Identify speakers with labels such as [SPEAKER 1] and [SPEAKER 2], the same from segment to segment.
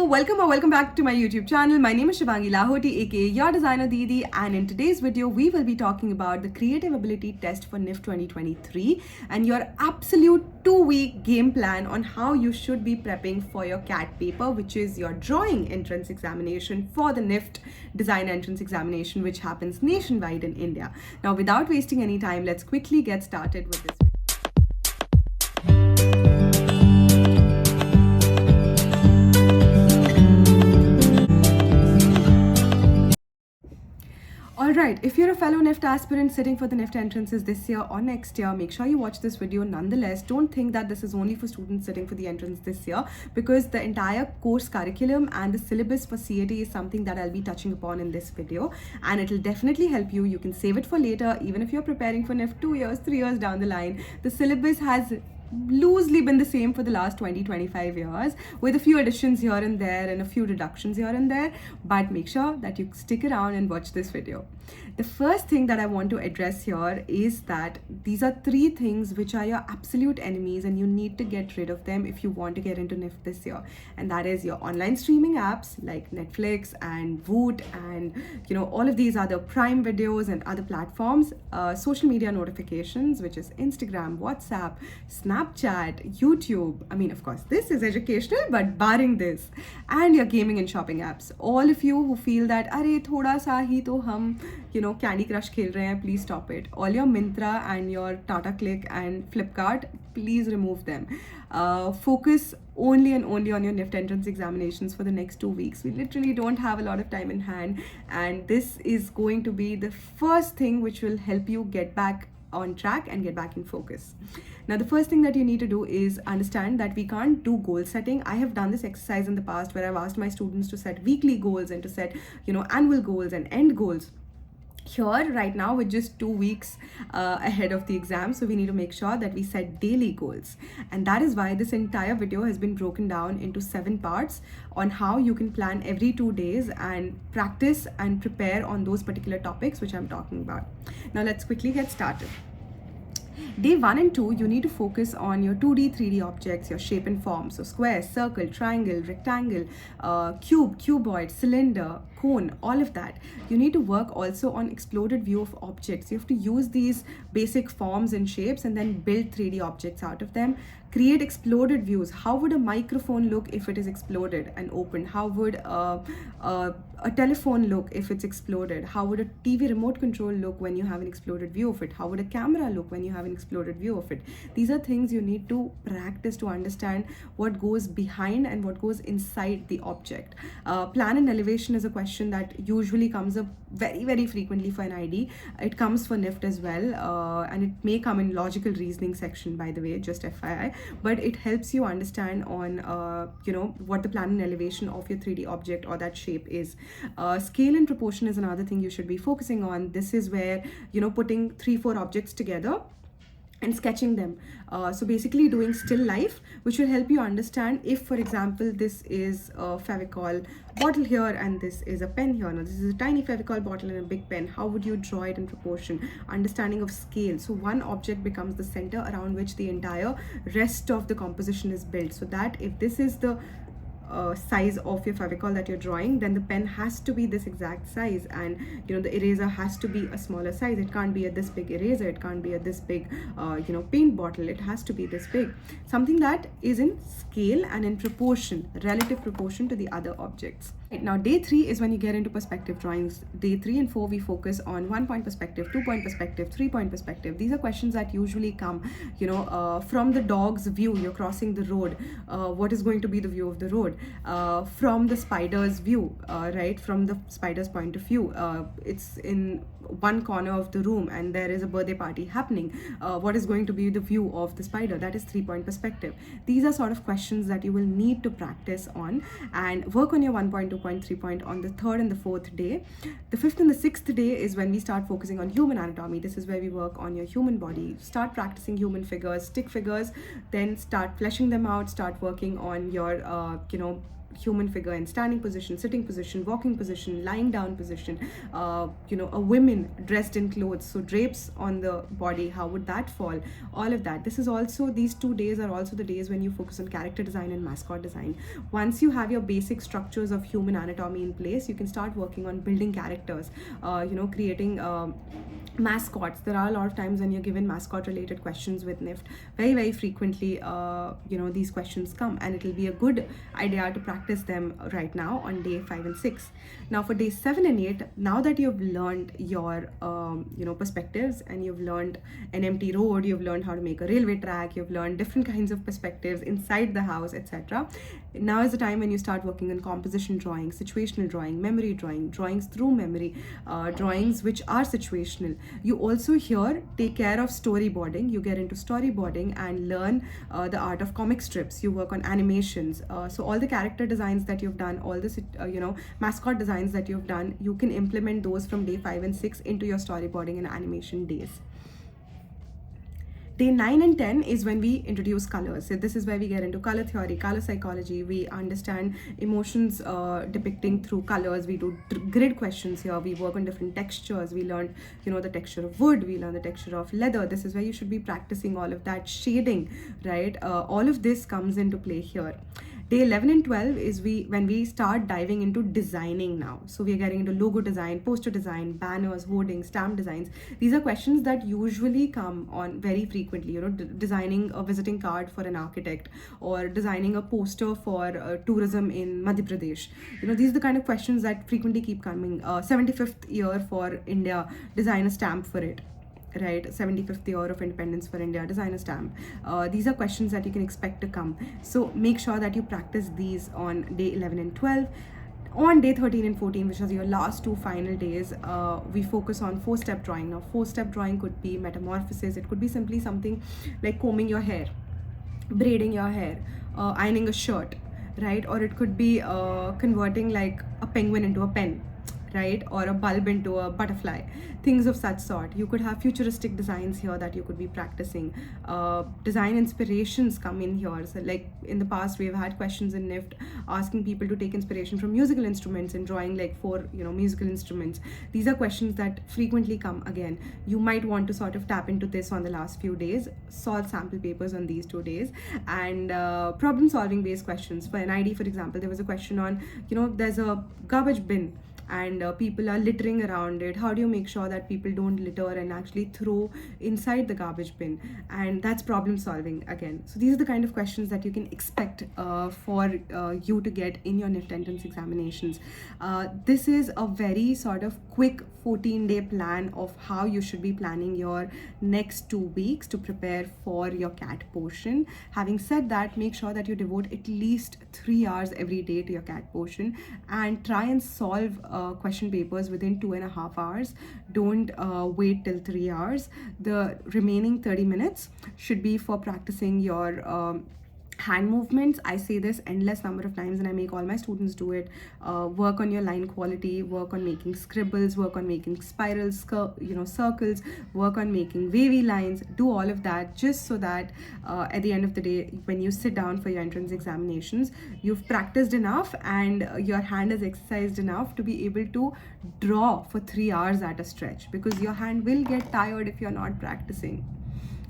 [SPEAKER 1] welcome or welcome back to my YouTube channel. My name is Shivangi Lahoty, aka your designer Didi, and in today's video we will be talking about the creative ability test for Nift 2023 and your absolute 2-week game plan on how you should be prepping for your CAT paper, which is your drawing entrance examination for the Nift design entrance examination, which happens nationwide in India. Now, without wasting any time, let's quickly get started with this video. Alright, if you're a fellow Nift aspirant sitting for the Nift entrances this year or next year, make sure you watch this video nonetheless. Don't think that this is only for students sitting for the entrance this year, because the entire course curriculum and the syllabus for CAT is something that I'll be touching upon in this video, and it'll definitely help you. You can save it for later, even if you're preparing for Nift 2 years, 3 years down the line. The syllabus has loosely been the same for the last 20-25 years, with a few additions here and there and a few reductions here and there, but make sure that you stick around and watch this video. The first thing that I want to address here is that these are 3 things which are your absolute enemies and you need to get rid of them if you want to get into Nift this year, and that is your online streaming apps like Netflix and Voot and all of these other Prime videos and other platforms, social media notifications, which is Instagram, WhatsApp, Snapchat, YouTube. I mean, of course, this is educational, but barring this, and your gaming and shopping apps. All of you who feel that, "Arey, thoda sa hi to hum, Candy Crush khel rahe hain," please stop it. All your Myntra and your Tata Click and Flipkart, please remove them. Focus only and only on your Nift entrance examinations for the next 2 weeks. We literally don't have a lot of time in hand, and this is going to be the first thing which will help you get back on track and get back in focus. Now, the first thing that you need to do is understand that we can't do goal setting. I have done this exercise in the past where I've asked my students to set weekly goals and to set, annual goals and end goals. Here, right now, with just 2 weeks ahead of the exam, so we need to make sure that we set daily goals. And that is why this entire video has been broken down into 7 parts on how you can plan every 2 days and practice and prepare on those particular topics which I'm talking about. Now, let's quickly get started. Day 1 and 2, you need to focus on your 2D, 3D objects, your shape and form. So square, circle, triangle, rectangle, cube, cuboid, cylinder, cone, all of that. You need to work also on exploded view of objects. You have to use these basic forms and shapes and then build 3D objects out of them. Create exploded views. How would a microphone look if it is exploded and opened? How would a telephone look if it's exploded? How would a TV remote control look when you have an exploded view of it? How would a camera look when you have an exploded view of it? These are things you need to practice to understand what goes behind and what goes inside the object. Plan and elevation is a question that usually comes up very, very frequently for an ID. It comes for Nift as well, and it may come in logical reasoning section, by the way, just FYI. But it helps you understand on what the plan and elevation of your 3D object or that shape is. Scale and proportion is another thing you should be focusing on. This is where putting 3-4 objects together and sketching them. So basically doing still life, which will help you understand if, for example, this is a Fevicol bottle here and this is a pen here. Now, this is a tiny Fevicol bottle and a big pen. How would you draw it in proportion? Understanding of scale. So one object becomes the center around which the entire rest of the composition is built. So that if this is the size of your Fevicol that you're drawing, then the pen has to be this exact size, and the eraser has to be a smaller size. It can't be a this big eraser, it can't be a this big paint bottle. It has to be this big, something that is in scale and in proportion, relative proportion to the other objects. Now, day 3 is when you get into perspective drawings. Day 3 and 4 we focus on 1-point perspective, 2-point perspective, 3-point perspective. These are questions that usually come from the dog's view. You're crossing the road, what is going to be the view of the road? From the spider's view, right, from the spider's point of view, it's in one corner of the room and there is a birthday party happening. What is going to be the view of the spider? That is 3-point perspective. These are sort of questions that you will need to practice on and work on your 1-point, 2-point, 3-point on the 3rd and the 4th day. The 5th and the 6th day is when we start focusing on human anatomy. This is where we work on your human body. Start practicing human figures, stick figures, then start fleshing them out, start working on your human figure in standing position, sitting position, walking position, lying down position, a woman dressed in clothes, so drapes on the body, how would that fall, all of that. This is also, these 2 days are also the days when you focus on character design and mascot design. Once you have your basic structures of human anatomy in place, you can start working on building characters, creating mascots. There are a lot of times when you're given mascot related questions with Nift, very frequently these questions come, and it'll be a good idea to practice them right now on day 5 and 6. Now for day 7 and 8, now that you've learned your perspectives, and you've learned an empty road, you've learned how to make a railway track, you've learned different kinds of perspectives inside the house, etc. Now is the time when you start working on composition drawing, situational drawing, memory drawing, drawings through memory, drawings which are situational. You also here take care of storyboarding. You get into storyboarding and learn the art of comic strips. You work on animations. So all the character designs that you've done, all the mascot designs that you've done, you can implement those from day 5 and 6 into your storyboarding and animation days. Day 9 and 10 is when we introduce colors. So this is where we get into color theory, color psychology. We understand emotions depicting through colors. We do grid questions here. We work on different textures. We learn, the texture of wood. We learn the texture of leather. This is where you should be practicing all of that shading, right? All of this comes into play here. Day 11 and 12 is when we start diving into designing now. So we are getting into logo design, poster design, banners, hoardings, stamp designs. These are questions that usually come on very frequently, designing a visiting card for an architect, or designing a poster for tourism in Madhya Pradesh. These are the kind of questions that frequently keep coming. 75th year for India, design a stamp for it. Right, 75th year of independence for India, design a stamp. These are questions that you can expect to come. So make sure that you practice these on day 11 and 12. On day 13 and 14, which are your last 2 final days, we focus on 4-step drawing. Now 4-step drawing could be metamorphosis. It could be simply something like combing your hair, braiding your hair, ironing a shirt, right? Or it could be converting like a penguin into a pen, right? Or a bulb into a butterfly, things of such sort. You could have futuristic designs here that you could be practicing. Design inspirations come in here. So like in the past, we've had questions in Nift asking people to take inspiration from musical instruments and drawing like 4 musical instruments. These are questions that frequently come again. You might want to sort of tap into this on the last few days, solve sample papers on these 2 days, and problem solving based questions. For NID, for example, there was a question on, there's a garbage bin and people are littering around it. How do you make sure that people don't litter and actually throw inside the garbage bin? And that's problem solving again. So these are the kind of questions that you can expect for you to get in your Nift entrance examinations. This is a very sort of quick 14-day plan of how you should be planning your next 2 weeks to prepare for your CAT portion. Having said that, make sure that you devote at least 3 hours every day to your CAT portion, and try and solve question papers within 2.5 hours. Don't wait till 3 hours. The remaining 30 minutes should be for practicing your hand movements. I say this endless number of times and I make all my students do it. Work on your line quality, work on making scribbles, work on making spirals, circles, work on making wavy lines. Do all of that just so that at the end of the day, when you sit down for your entrance examinations, you've practiced enough and your hand is exercised enough to be able to draw for 3 hours at a stretch, because your hand will get tired if you're not practicing.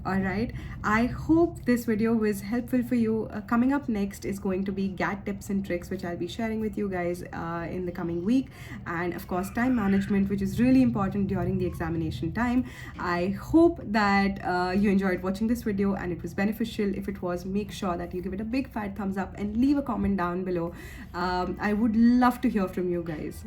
[SPEAKER 1] Alright, I hope this video was helpful for you. Coming up next is going to be GAT tips and tricks, which I'll be sharing with you guys in the coming week. And of course, time management, which is really important during the examination time. I hope that you enjoyed watching this video and it was beneficial. If it was, make sure that you give it a big fat thumbs up and leave a comment down below. I would love to hear from you guys.